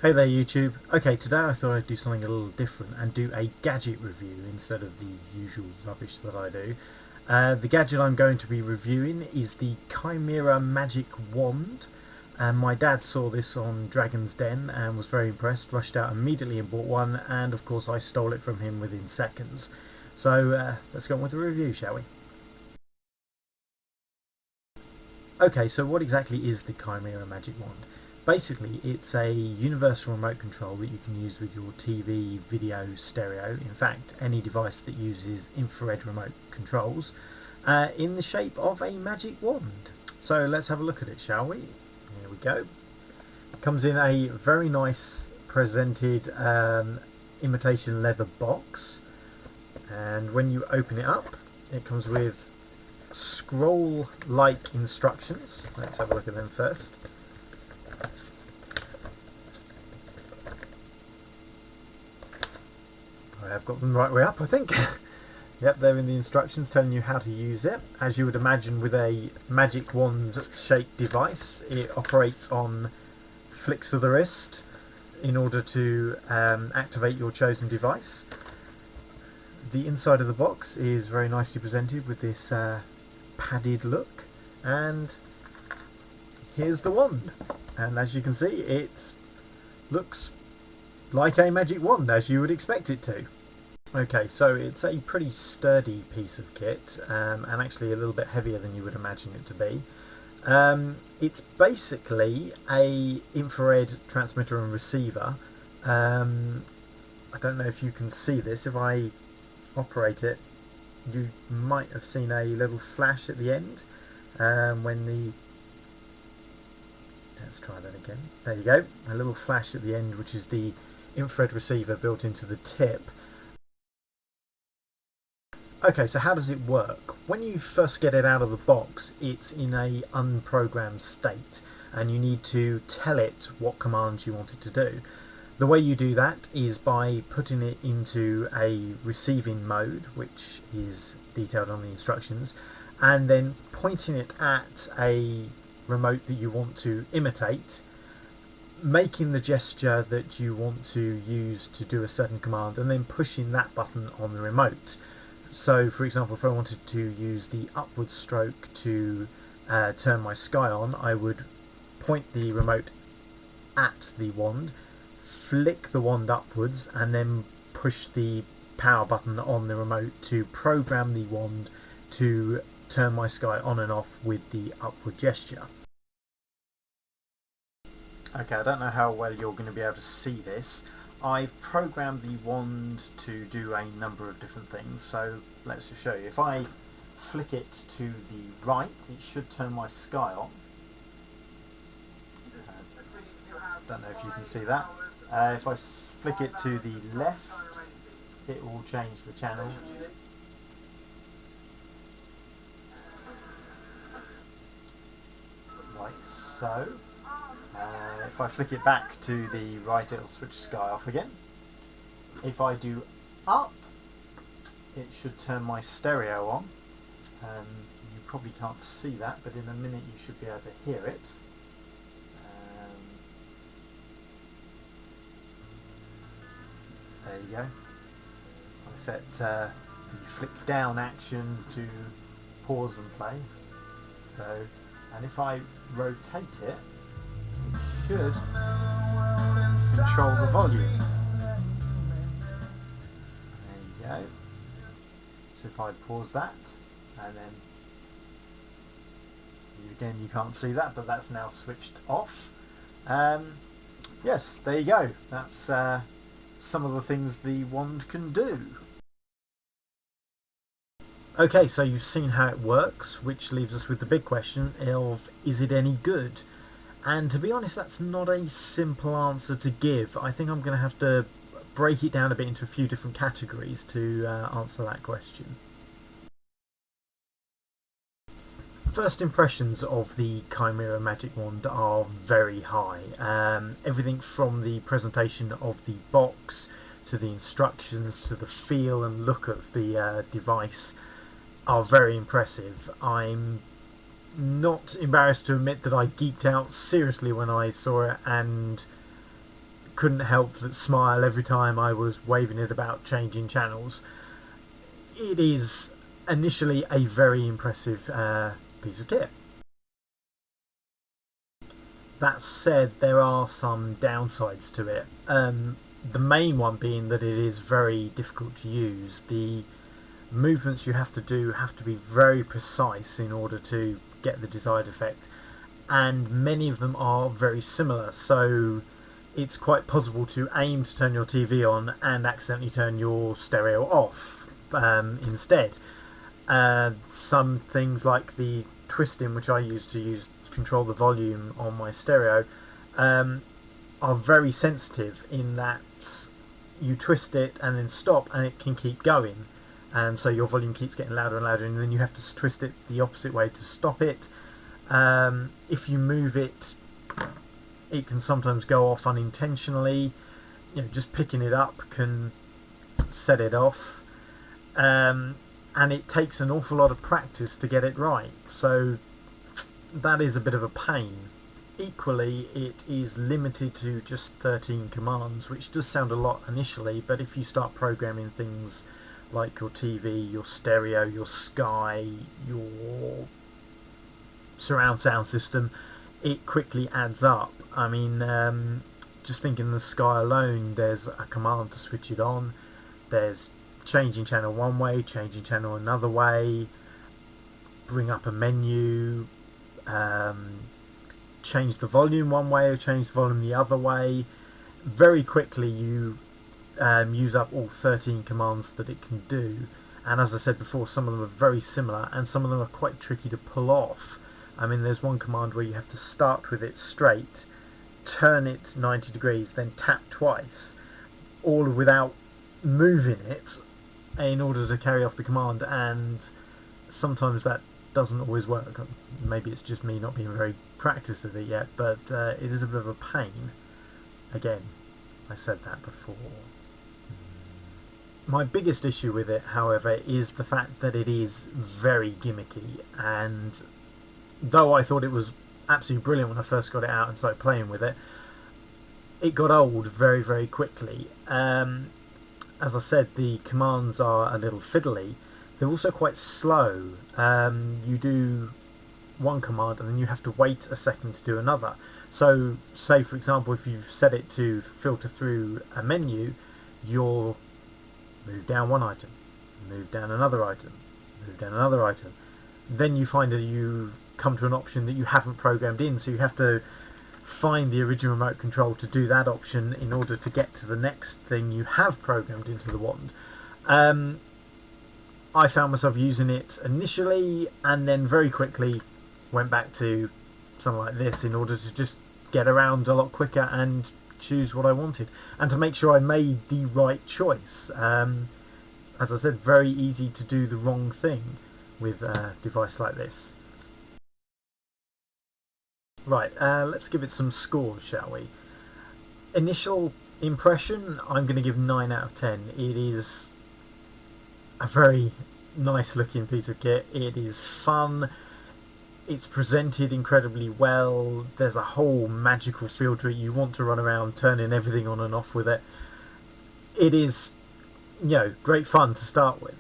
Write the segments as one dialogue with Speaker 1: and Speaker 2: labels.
Speaker 1: Hey there YouTube. Okay, today I thought I'd do something a little different and do a gadget review instead of the usual rubbish that I do. The gadget I'm going to be reviewing is the Kymera Magic Wand. And my dad saw this on Dragon's Den and was very impressed, rushed out immediately and bought one, and of course I stole it from him within seconds. So let's go on with the review, shall we? Okay, so what exactly is the Kymera Magic Wand? Basically, it's a universal remote control that you can use with your TV, video, stereo, in fact, any device that uses infrared remote controls, in the shape of a magic wand. So let's have a look at it, shall we? Here we go. It comes in a very nice presented imitation leather box, and when you open it up, it comes with scroll-like instructions. Let's have a look at them first. I have got them right way up, I think. Yep, they're in the instructions telling you how to use it. As you would imagine with a magic wand shaped device, it operates on flicks of the wrist in order to activate your chosen device. The inside of the box is very nicely presented with this padded look, and here's the wand. And as you can see, it looks like a magic wand as you would expect it to. Okay, so it's a pretty sturdy piece of kit, and actually a little bit heavier than you would imagine it to be. It's basically a infrared transmitter and receiver. I don't know if you can see this. If I operate it, you might have seen a little flash at the end when the... Let's try that again. There you go. A little flash at the end, which is the infrared receiver built into the tip. Okay, so how does it work? When you first get it out of the box, it's in a unprogrammed state, and you need to tell it what commands you want it to do. The way you do that is by putting it into a receiving mode, which is detailed on the instructions, and then pointing it at a remote that you want to imitate, making the gesture that you want to use to do a certain command, and then pushing that button on the remote. So, for example, if I wanted to use the upward stroke to turn my sky on, I would point the remote at the wand, flick the wand upwards, and then push the power button on the remote to program the wand to turn my sky on and off with the upward gesture. Okay, I don't know how well you're going to be able to see this. I've programmed the wand to do a number of different things, so let's just show you. If I flick it to the right, it should turn my sky on. Don't know if you can see that. If I flick it to the left, it will change the channel. Like so. If I flick it back to the right, it'll switch sky off again. If I do up, it should turn my stereo on. You probably can't see that, but in a minute you should be able to hear it. There you go. I set the flick down action to pause and play. So, and if I rotate it, it should control the volume. There you go. So if I pause that, and then again you can't see that, but that's now switched off. Yes, there you go. That's some of the things the wand can do. Okay, so you've seen how it works, which leaves us with the big question of, is it any good? And to be honest, that's not a simple answer to give. I think I'm going to have to break it down a bit into a few different categories to answer that question. First impressions of the Kymera Magic Wand are very high. Everything from the presentation of the box to the instructions to the feel and look of the device are very impressive. I'm not embarrassed to admit that I geeked out seriously when I saw it and couldn't help but smile every time I was waving it about changing channels. It is initially a very impressive piece of kit. That said, there are some downsides to it. The main one being that it is very difficult to use. The movements you have to do have to be very precise in order to get the desired effect, and many of them are very similar, so it's quite possible to aim to turn your TV on and accidentally turn your stereo off instead. Some things like the twisting, which I use to control the volume on my stereo, are very sensitive in that you twist it and then stop and it can keep going, and so your volume keeps getting louder and louder, and then you have to twist it the opposite way to stop it. If you move it, it can sometimes go off unintentionally. Just picking it up can set it off, and it takes an awful lot of practice to get it right, so that is a bit of a pain. Equally, it is limited to just 13 commands, which does sound a lot initially, but if you start programming things like your TV, your stereo, your Sky, your surround sound system, it quickly adds up. I mean, just thinking the Sky alone, there's a command to switch it on, there's changing channel one way, changing channel another way, bring up a menu, change the volume one way or change the volume the other way. Very quickly you use up all 13 commands that it can do, and as I said before, some of them are very similar and some of them are quite tricky to pull off. I mean, there's one command where you have to start with it straight, turn it 90 degrees, then tap twice, all without moving it in order to carry off the command, and sometimes that doesn't always work. Maybe it's just me not being very practiced at it yet, but it is a bit of a pain. Again, I said that before. My biggest issue with it, however, is the fact that it is very gimmicky, and though I thought it was absolutely brilliant when I first got it out and started playing with it, it got old very, very quickly. As I said, the commands are a little fiddly. They're also quite slow. You do one command and then you have to wait a second to do another. So, say for example, if you've set it to filter through a menu, you'll move down one item, move down another item, move down another item. Then you find that you've come to an option that you haven't programmed in, so you have to find the original remote control to do that option in order to get to the next thing you have programmed into the wand. I found myself using it initially and then very quickly went back to something like this in order to just get around a lot quicker and choose what I wanted, and to make sure I made the right choice. As I said, very easy to do the wrong thing with a device like this. Right, let's give it some scores, shall we? Initial impression, I'm going to give 9 out of 10. It is a very nice looking piece of kit. It is fun. It's presented incredibly well. There's a whole magical feel to it. You want to run around turning everything on and off with it. It is, great fun to start with.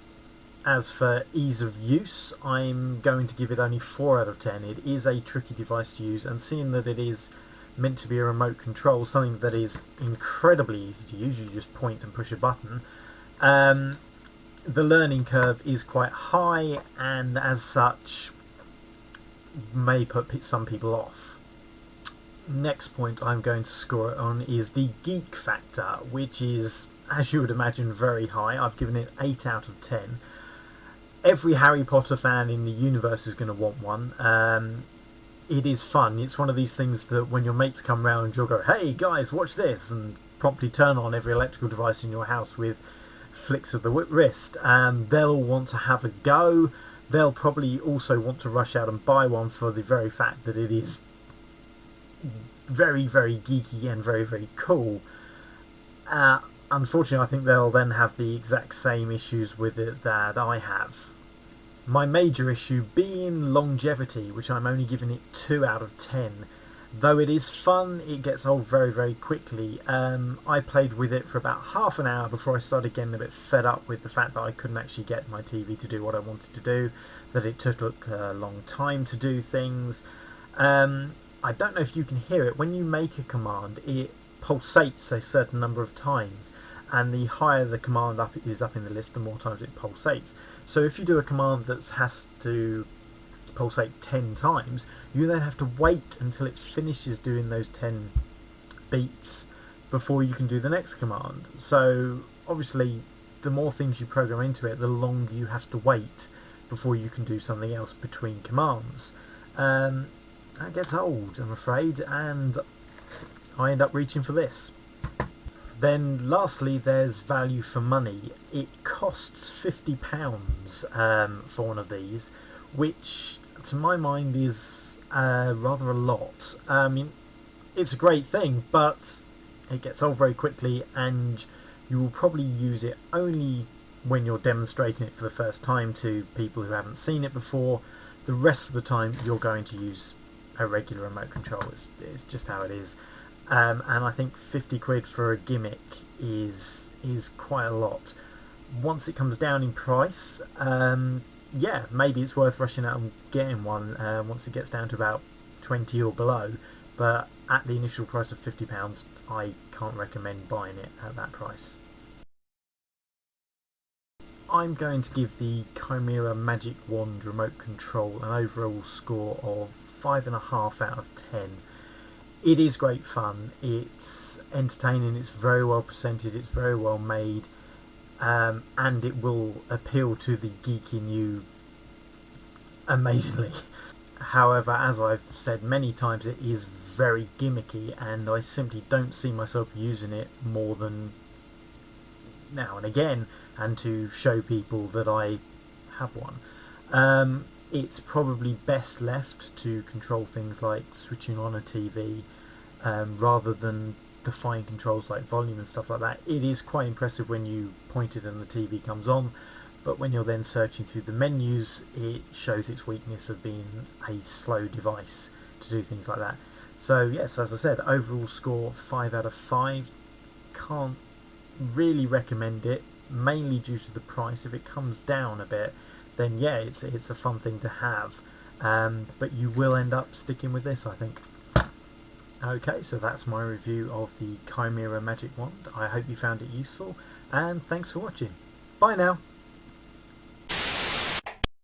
Speaker 1: As for ease of use, I'm going to give it only 4 out of 10. It is a tricky device to use, and seeing that it is meant to be a remote control, something that is incredibly easy to use, you just point and push a button, the learning curve is quite high, and as such may put some people off. Next point I'm going to score it on is the geek factor, which is, as you would imagine, very high. I've given it 8 out of 10. Every Harry Potter fan in the universe is going to want one. It is fun. It's one of these things that when your mates come round, you'll go, "Hey guys, watch this," and promptly turn on every electrical device in your house with flicks of the wrist. They'll all want to have a go. They'll probably also want to rush out and buy one for the very fact that it is very, very geeky and very, very cool. Unfortunately, I think they'll then have the exact same issues with it that I have. My major issue being longevity, which I'm only giving it 2 out of 10. Though it is fun, it gets old very, very quickly. I played with it for about half an hour before I started getting a bit fed up with the fact that I couldn't actually get my TV to do what I wanted to do, that it took a long time to do things. I don't know if you can hear it. When you make a command, it pulsates a certain number of times, and the higher the command is up in the list, the more times it pulsates. So if you do a command that has to pulsate 10 times, you then have to wait until it finishes doing those 10 beats before you can do the next command. So obviously the more things you program into it, the longer you have to wait before you can do something else between commands. That gets old, I'm afraid, and I end up reaching for this. Then lastly, there's value for money. It costs £50 for one of these, which to my mind is rather a lot. I mean, it's a great thing, but it gets old very quickly, and you will probably use it only when you're demonstrating it for the first time to people who haven't seen it before. The rest of the time you're going to use a regular remote control. It's just how it is. And I think 50 quid for a gimmick is quite a lot. Once it comes down in price, yeah, maybe it's worth rushing out and getting one once it gets down to about 20 or below. But at the initial price of £50, I can't recommend buying it at that price. I'm going to give the Kymera Magic Wand remote control an overall score of 5.5 out of 10. It is great fun, it's entertaining, it's very well presented, it's very well made, and it will appeal to the geek in you amazingly. However, as I've said many times, it is very gimmicky, and I simply don't see myself using it more than now and again, and to show people that I have one. It's probably best left to control things like switching on a TV, rather than the fine controls like volume and stuff like that. It is quite impressive when you point it and the TV comes on, but when you're then searching through the menus, it shows its weakness of being a slow device to do things like that. So yes, as I said, overall score 5 out of 5. Can't really recommend it, mainly due to the price. If it comes down a bit, then yeah, it's a fun thing to have, but you will end up sticking with this, I think. Okay, so that's my review of the Kymera Magic Wand. I hope you found it useful, and thanks for watching. Bye now!